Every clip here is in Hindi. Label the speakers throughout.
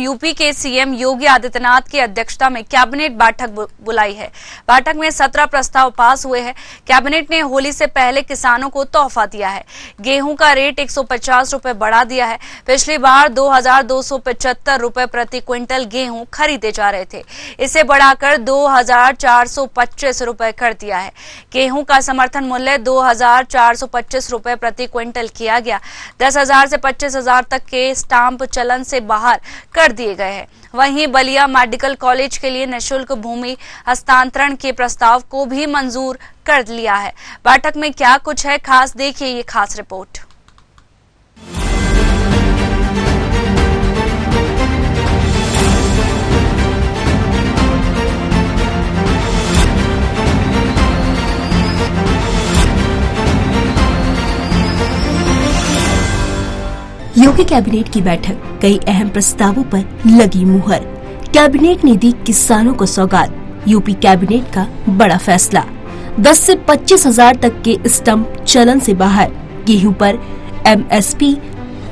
Speaker 1: यूपी के सीएम योगी आदित्यनाथ की अध्यक्षता में कैबिनेट बैठक बुलाई है। बैठक में 17 प्रस्ताव पास हुए हैं। कैबिनेट ने होली से पहले किसानों को तोहफा दिया है। गेहूं का रेट 150 रुपए बढ़ा दिया है। पिछली बार 2275 रुपए प्रति क्विंटल गेहूं खरीदे जा रहे थे, इसे बढ़ाकर 2425 रुपए कर दिया है। गेहूं का समर्थन मूल्य 2425 रुपए प्रति क्विंटल किया गया। 10,000 से 25,000 तक के स्टाम्प चलन से बाहर कर दिए गए हैं। वहीं बलिया मेडिकल कॉलेज के लिए निःशुल्क भूमि हस्तांतरण के प्रस्ताव को भी मंजूर कर लिया है। बैठक में क्या कुछ है खास, देखिए ये खास रिपोर्ट।
Speaker 2: योगी कैबिनेट की बैठक, कई अहम प्रस्तावों पर लगी मुहर। कैबिनेट ने दी किसानों को सौगात। यूपी कैबिनेट का बड़ा फैसला, 10 से 25,000 तक के स्टम्प चलन से बाहर। गेहूं पर एमएसपी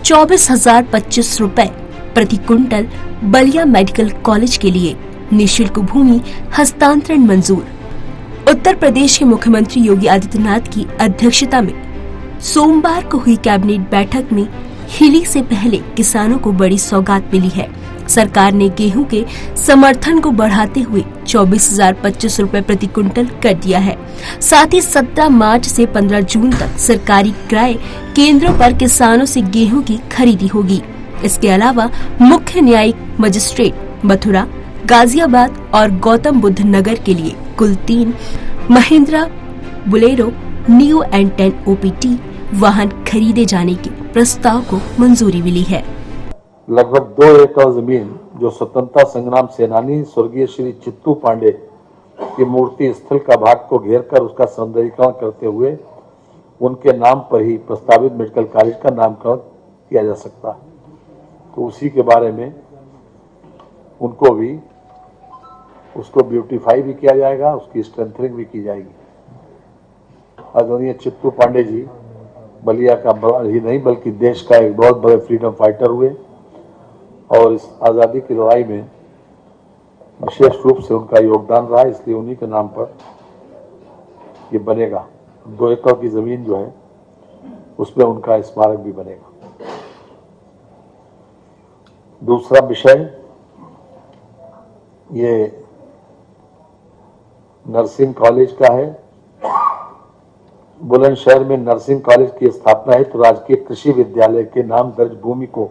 Speaker 2: 24,025 रुपए प्रति क्विंटल। बलिया मेडिकल कॉलेज के लिए निःशुल्क भूमि हस्तांतरण मंजूर। उत्तर प्रदेश के मुख्यमंत्री योगी आदित्यनाथ की अध्यक्षता में सोमवार को हुई कैबिनेट बैठक में होली से पहले किसानों को बड़ी सौगात मिली है। सरकार ने गेहूं के समर्थन को बढ़ाते हुए 24,025 रुपए प्रति क्विंटल कर दिया है। साथ ही 17 मार्च से 15 जून तक सरकारी क्रय केंद्रों पर किसानों से गेहूं की खरीदी होगी। इसके अलावा मुख्य न्यायिक मजिस्ट्रेट मथुरा, गाजियाबाद और गौतम बुद्ध नगर के लिए कुल 3 Mahindra Bolero new and 10 OPT वाहन खरीदे जाने के प्रस्ताव को मंजूरी मिली है।
Speaker 3: लगभग 2 एकड़ जमीन जो स्वतंत्रता संग्राम सेनानी स्वर्गीय श्री चित्तू पांडे की मूर्ति स्थल का भाग को घेरकर उसका सौंदर्यीकरण करते हुए उनके नाम पर ही प्रस्तावित मेडिकल कॉलेज का नामकरण किया जा सकता है। तो उसी के बारे में उनको भी उसको ब्यूटीफाई भी किया जाएगा, उसकी स्ट्रेंथनिंग भी की जाएगी। आदरणीय चित्तू पांडे जी बलिया का ही नहीं बल्कि देश का एक बहुत बड़े फ्रीडम फाइटर हुए और इस आज़ादी की लड़ाई में विशेष रूप से उनका योगदान रहा, इसलिए उन्हीं के नाम पर ये बनेगा। 2 एकड़ की जमीन जो है उसमें उनका स्मारक भी बनेगा। दूसरा विषय ये नर्सिंग कॉलेज का है। बुलंदशहर में नर्सिंग कॉलेज की स्थापना है तो राजकीय कृषि विद्यालय के नाम दर्ज भूमि को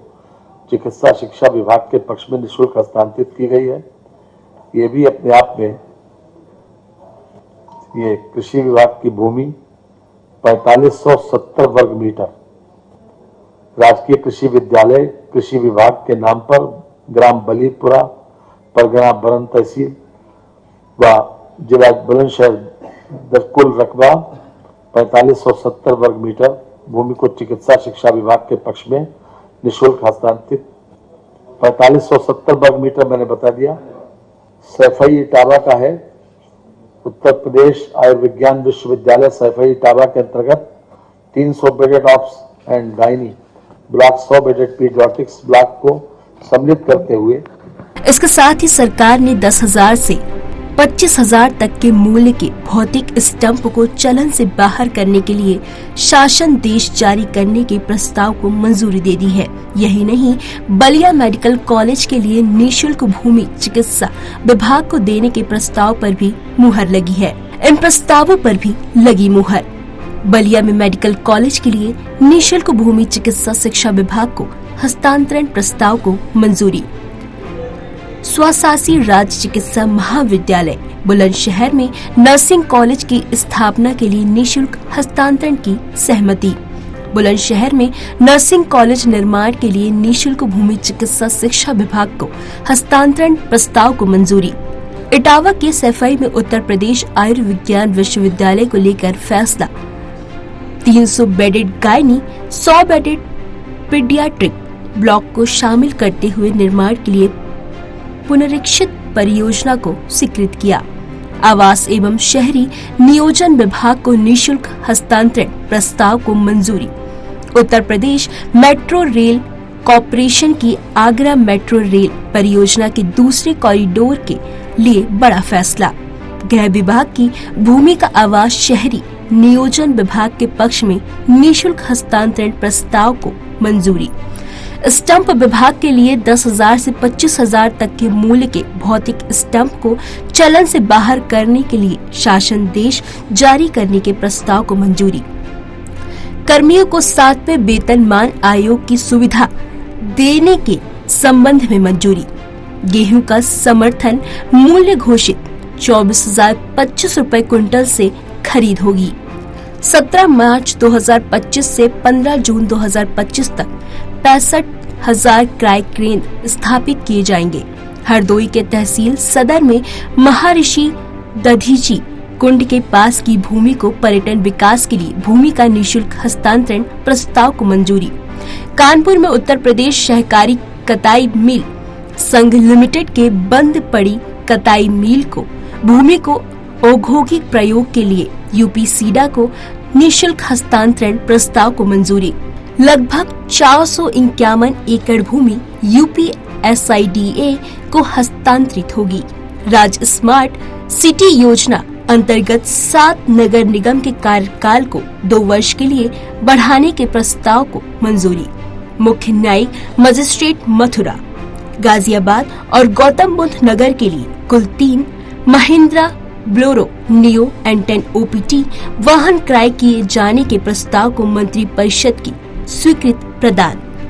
Speaker 3: चिकित्सा शिक्षा विभाग के पक्ष में निःशुल्क हस्तांतरित की गई है। ये भी अपने आप में ये कृषि विभाग की भूमि 4570 वर्ग मीटर राजकीय कृषि विद्यालय कृषि विभाग के नाम पर ग्राम बलीपुरा, परगना बरन तहसील व जिला बुलंदशहर कुल रकबा 4570 वर्ग मीटर भूमि को चिकित्सा शिक्षा विभाग के पक्ष में निःशुल्क हस्तांतरित। 4570 वर्ग मीटर मैंने बता दिया। सैफई इटावा का है। उत्तर प्रदेश आयुर्विज्ञान विश्वविद्यालय सैफई इटावा के अंतर्गत 300 bedded ops and gynae block, 100 bedded paediatrics block को सम्मिलित करते हुए
Speaker 2: इसके साथ ही सरकार ने 10,000 से 25,000 तक के मूल्य के भौतिक स्टंप को चलन से बाहर करने के लिए शासनादेश जारी करने के प्रस्ताव को मंजूरी दे दी है। यही नहीं, बलिया मेडिकल कॉलेज के लिए निःशुल्क भूमि चिकित्सा विभाग को देने के प्रस्ताव पर भी मुहर लगी है। इन प्रस्तावों पर भी लगी मुहर। बलिया में मेडिकल कॉलेज के लिए निःशुल्क भूमि चिकित्सा शिक्षा विभाग को हस्तांतरण प्रस्ताव को मंजूरी। स्वशासी राज्य चिकित्सा महाविद्यालय बुलंदशहर में नर्सिंग कॉलेज की स्थापना के लिए निःशुल्क हस्तांतरण की सहमति। बुलंदशहर में नर्सिंग कॉलेज निर्माण के लिए निःशुल्क भूमि चिकित्सा शिक्षा विभाग को हस्तांतरण प्रस्ताव को मंजूरी। इटावा के सैफई में उत्तर प्रदेश आयुर्विज्ञान विश्वविद्यालय को लेकर फैसला। 300 bedded gynae, 100 bedded paediatric block को शामिल करते हुए निर्माण के लिए पुनरीक्षित परियोजना को स्वीकृत किया। आवास एवं शहरी नियोजन विभाग को निःशुल्क हस्तांतरण प्रस्ताव को मंजूरी। Uttar Pradesh metro rail corporation की आगरा मेट्रो रेल परियोजना के दूसरे कॉरिडोर के लिए बड़ा फैसला। गृह विभाग की भूमि का आवास शहरी नियोजन विभाग के पक्ष में निःशुल्क हस्तांतरण प्रस्ताव को मंजूरी। स्टंप विभाग के लिए 10,000 से 25,000 तक के मूल्य के भौतिक स्टंप को चलन से बाहर करने के लिए शासनादेश जारी करने के प्रस्ताव को मंजूरी। कर्मियों को 7वें वेतनमान आयोग की सुविधा देने के संबंध में मंजूरी। गेहूं का समर्थन मूल्य घोषित 24,025 रुपए क्विंटल से खरीद होगी। 17 मार्च 2025 से 15 जून 2025 तक 65,000 क्रय केंद्र स्थापित किए जाएंगे। हरदोई के तहसील सदर में महर्षि दधीची कुंड के पास की भूमि को पर्यटन विकास के लिए भूमि का निःशुल्क हस्तांतरण प्रस्ताव को मंजूरी। कानपुर में उत्तर प्रदेश सहकारी कताई मिल संघ लिमिटेड के बंद पड़ी कताई मिल को भूमि को औद्योगिक प्रयोग के लिए यूपी सीडा को निःशुल्क हस्तांतरण प्रस्ताव को मंजूरी। लगभग 451 एकड़ भूमि यूपी SIDA को हस्तांतरित होगी। राज्य स्मार्ट सिटी योजना अंतर्गत 7 नगर निगम के कार्यकाल को 2 वर्ष के लिए बढ़ाने के प्रस्ताव को मंजूरी। मुख्य न्यायिक मजिस्ट्रेट मथुरा, गाजियाबाद और गौतम बुद्ध नगर के लिए कुल 3 Mahindra Bolero neo N10 OPT वाहन क्रय किए जाने के प्रस्ताव को मंत्री परिषद की स्वीकृति प्रदान।